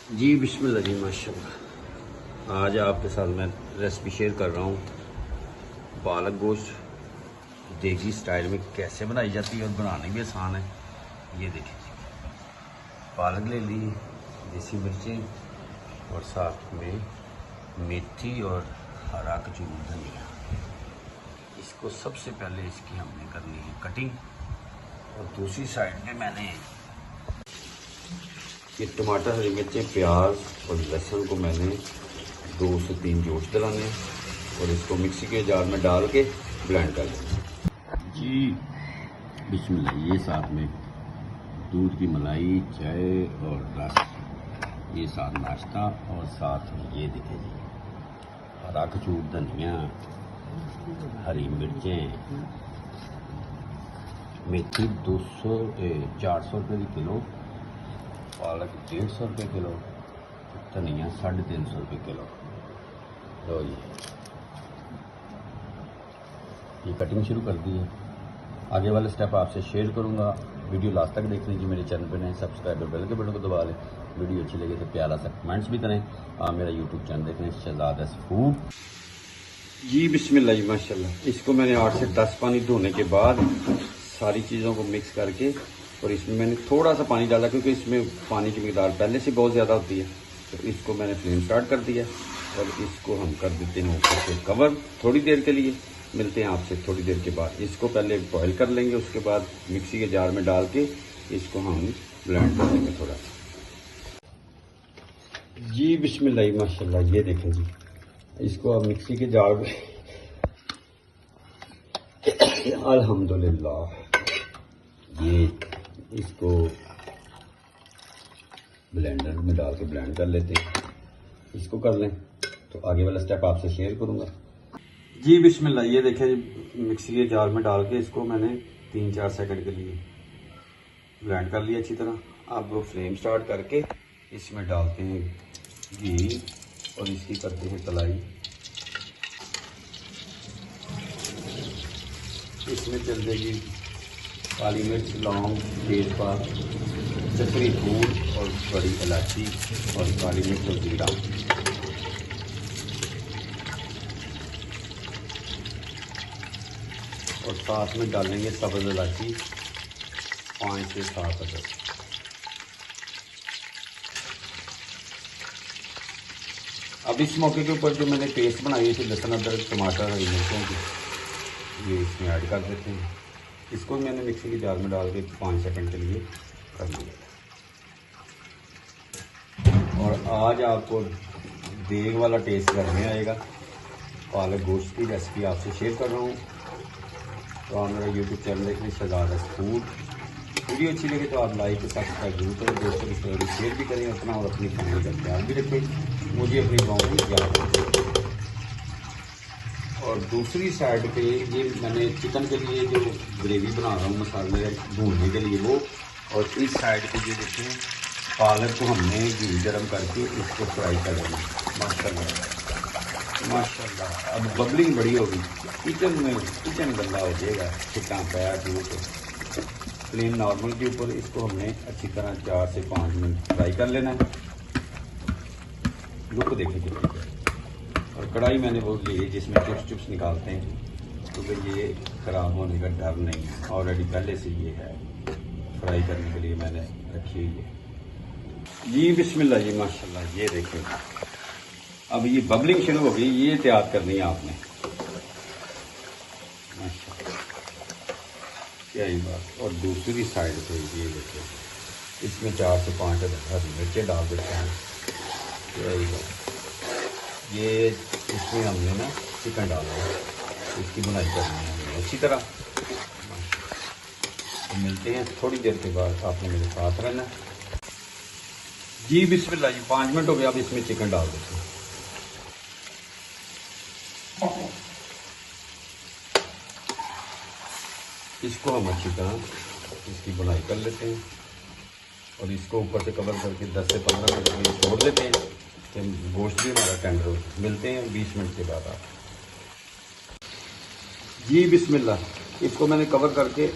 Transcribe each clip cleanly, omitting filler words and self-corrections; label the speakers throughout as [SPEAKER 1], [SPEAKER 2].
[SPEAKER 1] जी बिस्मिल्लाह जी माशाल्लाह। आज आपके साथ मैं रेसिपी शेयर कर रहा हूँ पालक गोश्त देसी स्टाइल में कैसे बनाई जाती है और बनाने भी आसान है। ये देखें, पालक ले ली, देसी मिर्चें और साथ में मेथी और हरा कचूर धनिया। इसको सबसे पहले इसकी हमने करनी है कटिंग और दूसरी साइड में मैंने ये टमाटर, हरी मिर्चें, प्याज और लहसुन को मैंने 2 से 3 जोश डलाने और इसको मिक्सी के जार में डाल के ब्लेंड कर लेना। जी बिस्मिल्लाह। ये साथ में दूध की मलाई, चाय और रस, ये साथ नाश्ता और साथ में ये देखें जी हरा कचूर धनिया, हरी मिर्चें, मेथी 400 रुपये की किलो, पालक 150 रुपये किलो, धनिया 350 रुपये किलो। लो ये कटिंग शुरू कर दी है। आगे वाले स्टेप आपसे शेयर करूंगा। वीडियो लास्ट तक देख लीजिए। मेरे चैनल पर नए सब्सक्राइबर बेल के बटन को दबा लें। वीडियो अच्छी लगे तो प्यारा सा कमेंट्स भी करें। आप मेरा यूट्यूब चैनल देख लें, शहजाद फूड। जी बिस्मिल्लाह जी माशाल्लाह। इसको मैंने 8 से 10 पानी धोने के बाद सारी चीज़ों को मिक्स करके और इसमें मैंने थोड़ा सा पानी डाला क्योंकि इसमें पानी की मिकदार पहले से बहुत ज़्यादा होती है। तो इसको मैंने फ्लेम स्टार्ट कर दिया और इसको हम कर देते हैं ऊपर से कवर थोड़ी देर के लिए। मिलते हैं आपसे थोड़ी देर के बाद। इसको पहले बॉयल कर लेंगे, उसके बाद मिक्सी के जार में डाल के इसको हम ब्लेंड कर लेंगे थोड़ा सा। जी बिस्मिल्लाह माशाल्लाह। ये देखें जी, इसको अब मिक्सी के जार में अल्हम्दुलिल्लाह ये इसको ब्लेंडर में डाल के ब्लेंड कर लेते हैं। इसको कर लें तो आगे वाला स्टेप आपसे शेयर करूंगा। जी बिस्मिल्लाह। ये देखें मिक्सी के जार में डाल के इसको मैंने 3-4 सेकंड के लिए ब्लेंड कर लिया अच्छी तरह। अब वो फ्लेम स्टार्ट करके इसमें डालते हैं घी और इसकी करते हैं तलाई। इसमें चल जाएगी काली मिर्च, लौंग, तेजपात, चक्री फूल और बड़ी इलायची और काली मिर्च और जीरा। और साथ में डालेंगे सब्ज़ इलायची 5 से 7 अदरक। अब इस मौके के ऊपर जो मैंने पेस्ट बनाई थी लहसुन, अदरक, टमाटर, हरी मिर्चों की, ये इसमें ऐड कर देते हैं। इसको मैंने मिक्सी के जार में डाल के 5 सेकंड के लिए कर लिया। और आज आपको देग वाला टेस्ट करने आएगा। पालक गोश्त की रेसिपी आपसे शेयर कर रहा हूँ। तो आप मेरा यूट्यूब चैनल देख लें, शहजाद फूड। वीडियो अच्छी लगे तो आप लाइक सब्सक्राइब जरूर करें, दोस्तों के साथ शेयर भी करें अपना और अपनी फैमिली का ख्याल भी रखें। मुझे अपनी गाँव में याद रखें। और दूसरी साइड पे ये मैंने चिकन के लिए जो ग्रेवी बना रहा हूँ मसाले भूनने के लिए वो, और इस साइड पे ये देखते हैं पालक को हमने घी गरम करके इसको फ्राई कर लेना। माशाल्लाह माशाल्लाह। अब बबलिंग बड़ी होगी, किचन गंदा हो जाएगा। चिकन पाया तो प्लेन नॉर्मल के ऊपर इसको हमने अच्छी तरह 4 से 5 मिनट फ्राई कर लेना है। लुक देखिए। और कढ़ाई मैंने वो ली जिसमें चिप्स निकालते हैं, तो फिर ये खराब होने का डर नहीं है। ऑलरेडी पहले से ये है, फ्राई करने के लिए मैंने रखी हुई है। जी बिस्मिल्लाह जी माशाल्लाह। ये देखिए अब ये बबलिंग शुरू हो गई, ये तैयार करनी है आपने। माशाल्लाह क्या ही बात। और दूसरी साइड पे ये देखिए इसमें 4 से 5 हरी मिर्चें डाल देते हैं। क्या ही बात। ये इसमें हमने ना चिकन डाला है, इसकी बुनाई करनी है अच्छी तरह। तो मिलते हैं थोड़ी देर के बाद, आपने मेरे साथ रहना। जी बिस्मिल्लाह जी 5 मिनट हो गया। अब इसमें चिकन डाल देते हैं। इसको हम अच्छी तरह इसकी बुनाई कर लेते हैं और इसको ऊपर से कवर करके 10 से 15 मिनट के लिए छोड़ देते हैं कि गोश्त भी हमारा टेंडर हो। मिलते हैं 20 मिनट के बाद आप। जी बिस्मिल्लाह। इसको मैंने कवर करके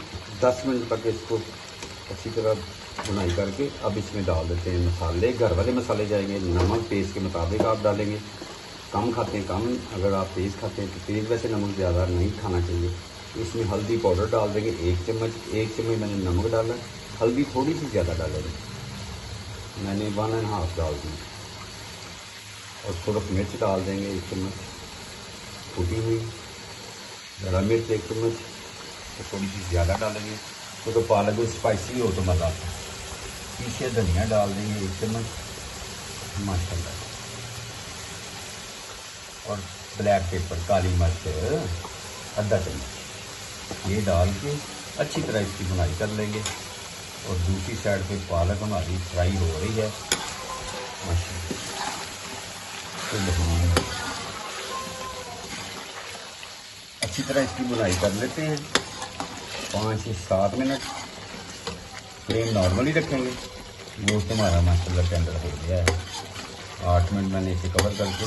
[SPEAKER 1] 10 मिनट तक इसको अच्छी तरह बुनाई करके अब इसमें डाल देते हैं मसाले। घर वाले मसाले जाएंगे, नमक टेस्ट के मुताबिक आप डालेंगे। कम खाते हैं कम, अगर आप तेज़ खाते हैं तो तेज़, वैसे नमक ज़्यादा नहीं खाना चाहिए। इसमें हल्दी पाउडर डाल देंगे 1 चम्मच। 1 चम्मच मैंने नमक डाला, हल्दी थोड़ी सी ज़्यादा डालेंगे, मैंने 1.5 डाल दी। और थोड़ा मिर्च डाल देंगे 1 चम्मच कूटी हुई। हरा मिर्च 1 चम्मच, तो थोड़ी सी ज़्यादा डालेंगे तो पालक को स्पाइसी हो तो मज़ा आता है। पीछे धनिया डाल देंगे 1 चम्मच माशाल्लाह। और ब्लैक पेपर काली मिर्च आधा चम्मच, ये डाल के अच्छी तरह इसकी बुनाई कर लेंगे। और दूसरी साइड पे पालक हमारी फ्राई हो रही है माशाल्लाह। अच्छी तरह इसकी बुनाई कर लेते हैं 5 से 7 मिनट। फ्लेम नॉर्मल ही रखेंगे। गोश्त हमारा माशाल्लाह टेंडर हो गया है। 8 मिनट मैंने इसे कवर करके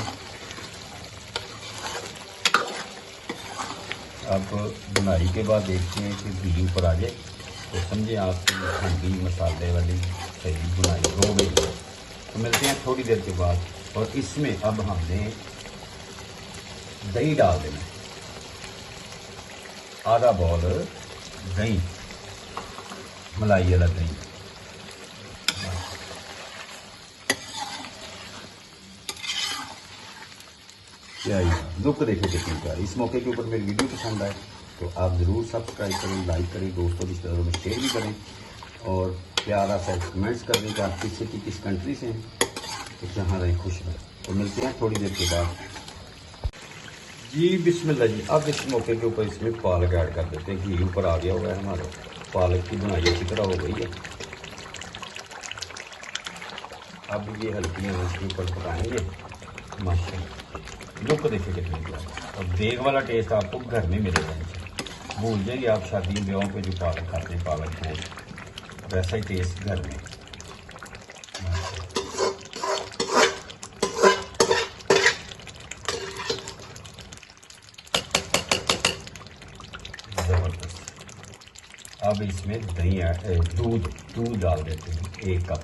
[SPEAKER 1] अब बुनाई के बाद देखते हैं कि घी ऊपर आ जाए तो समझे आपकी हल्दी मसाले वाली सही बुनाई हो गई। तो मिलते हैं थोड़ी देर के बाद। और इसमें अब हमने दही डाल देना, आधा बॉल दही, मलाई वाला दही। क्या लुक देखिए कितनी प्यारी। इस मौके के ऊपर मेरी वीडियो पसंद आए तो आप ज़रूर सब्सक्राइब करें, लाइक करें, दोस्तों रिश्तेदारों में शेयर भी करें और प्यारा सा कमेंट्स कर दें कि आप किस कंट्री से हैं, तो जहाँ रहें खुश रहें। तो मिलते हैं थोड़ी देर के बाद। जी बिस्मिल्लाह जी। अब इस मौके के ऊपर इसमें पालक ऐड कर देते हैं। घी ऊपर आ गया हुआ है हमारे, पालक की बुनाई अच्छी तरह हो गई है। अब ये हल्की है इसके ऊपर पकाएंगे माशाल्लाह। लुक देखिए कितनी प्यारी। और देग वाला टेस्ट आपको घर में मिलेगा इनसे। भूल जाइए आप शादी ब्याहों पे जो पालक खाते हैं, पालक को, वैसा ही टेस्ट घर में। ज़बरदस्त। अब इसमें दही दूध डाल देते हैं 1 कप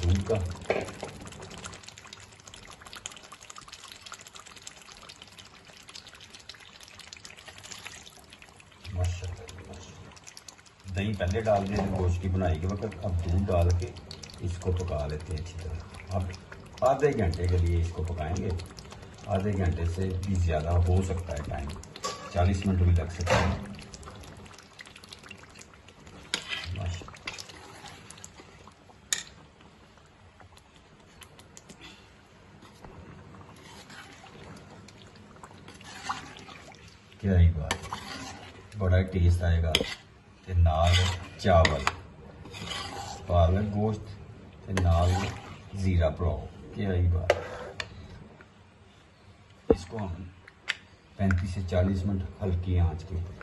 [SPEAKER 1] दूध का। दही पहले डाल दिया गोश्त की बुनाई के वक्त। अब दूध डाल के इसको पका लेते हैं अच्छी तरह। अब आधे घंटे के लिए इसको पकाएंगे। आधे घंटे से भी ज़्यादा हो सकता है टाइम, 40 मिनट भी लग सकता है। क्या ही बात, बड़ा टेस्ट आएगा। ते नाल चावल, पालक गोश्त ते नाल ज़ीरा पुलाव, क्या ही बात। इसको हम 35 से 40 मिनट हल्की आंच के ऊपर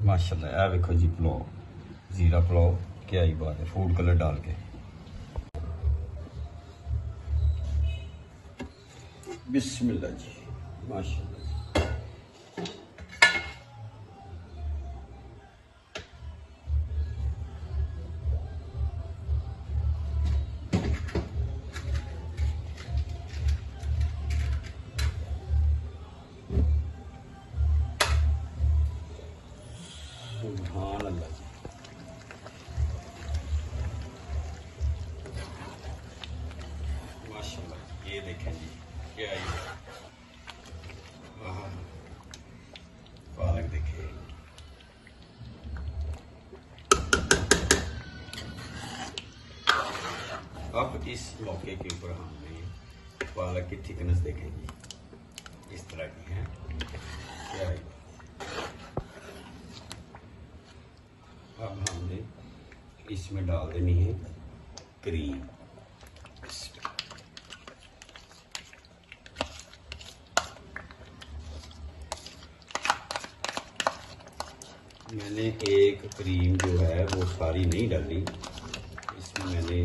[SPEAKER 1] माशाल्लाह। यह देखो जी पुलाव, ज़ीरा पुलाव, क्या ही बात है, फूड कलर डाल के। बिस्मिल्लाह जी माशाल्लाह। सुभान अल्लाह जी। माशाल्लाह, ये देखें जी क्या ही पालक देखिए। अब इस मौके के ऊपर हमने पालक की थिकनेस देखेंगे, इस तरह की है क्या ही। अब हमने इसमें डाल देनी है क्रीम। मैंने एक क्रीम जो है वो सारी नहीं डाली, इसमें मैंने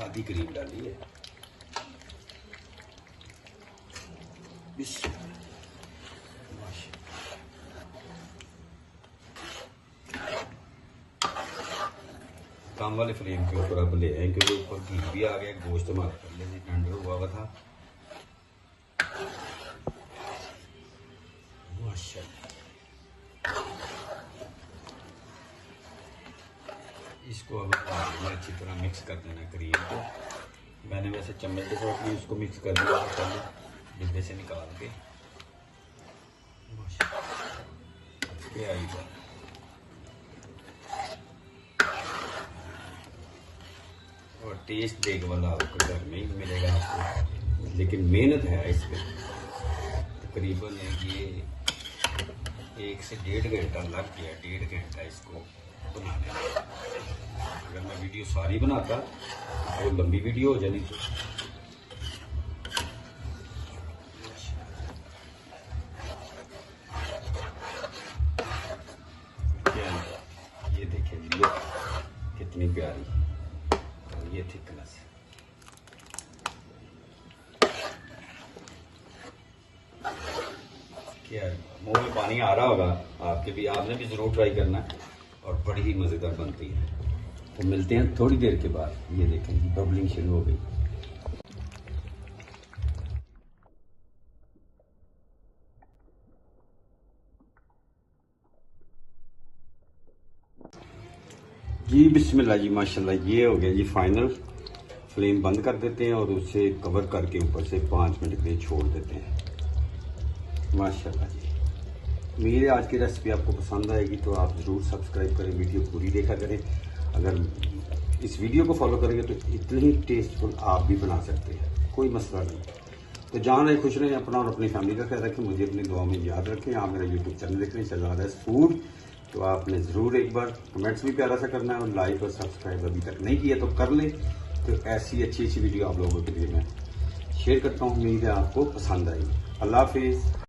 [SPEAKER 1] आधी क्रीम डाली है। वाले फ्लेम के ऊपर अब ले आए, क्योंकि ऊपर घी भी आ गया, गोश्त हमारा पहले से टेंडर हुआ हुआ था। माशाल्लाह, इसको अब अच्छी तरह मिक्स कर देना क्रीम को। मैंने वैसे चम्मच के साथ भी इसको मिक्स कर दिया पहले डिब्बे से निकाल के। माशाल्लाह, आई बात। और टेस्ट देख वाला आपको घर में ही मिलेगा आपको, लेकिन मेहनत है इस पर। तकरीबन ये 1 से 1.5 घंटा लग गया, 1.5 घंटा इसको बनाने में। अगर मैं वीडियो सारी बनाता तो लंबी वीडियो हो जानी थी। ये देखिए जी, कितनी प्यारी, ये थिकनेस। क्या मुंह में पानी आ रहा होगा आपके भी, आपने भी जरूर ट्राई करना है और बड़ी ही मजेदार बनती है। तो मिलते हैं थोड़ी देर के बाद। ये देखें बबलिंग शुरू हो गई। जी बिस्मिल्लाह जी, माशाल्लाह, ये हो गया जी फाइनल। फ्लेम बंद कर देते हैं और उसे कवर करके ऊपर से 5 मिनट के लिए छोड़ देते हैं। माशाल्लाह जी, मेरे आज की रेसिपी आपको पसंद आएगी तो आप ज़रूर सब्सक्राइब करें, वीडियो पूरी देखा करें। अगर इस वीडियो को फॉलो करेंगे तो इतनी ही टेस्टफुल आप भी बना सकते हैं, कोई मसला नहीं। तो जहाँ रहे खुश रहें, अपना और अपनी फैमिली का ख्याल रखें, मुझे अपनी दुआ में याद रखें। आप मेरा यूट्यूब चैनल देख रहे हैं शहजादा फूड, तो आपने ज़रूर एक बार कमेंट्स भी प्यारा सा करना है और लाइक और सब्सक्राइब अभी तक नहीं किया तो कर लें। तो ऐसी अच्छी अच्छी वीडियो आप लोगों के लिए मैं शेयर करता हूँ, उम्मीद है आपको पसंद आएगी। अल्लाह हाफिज़।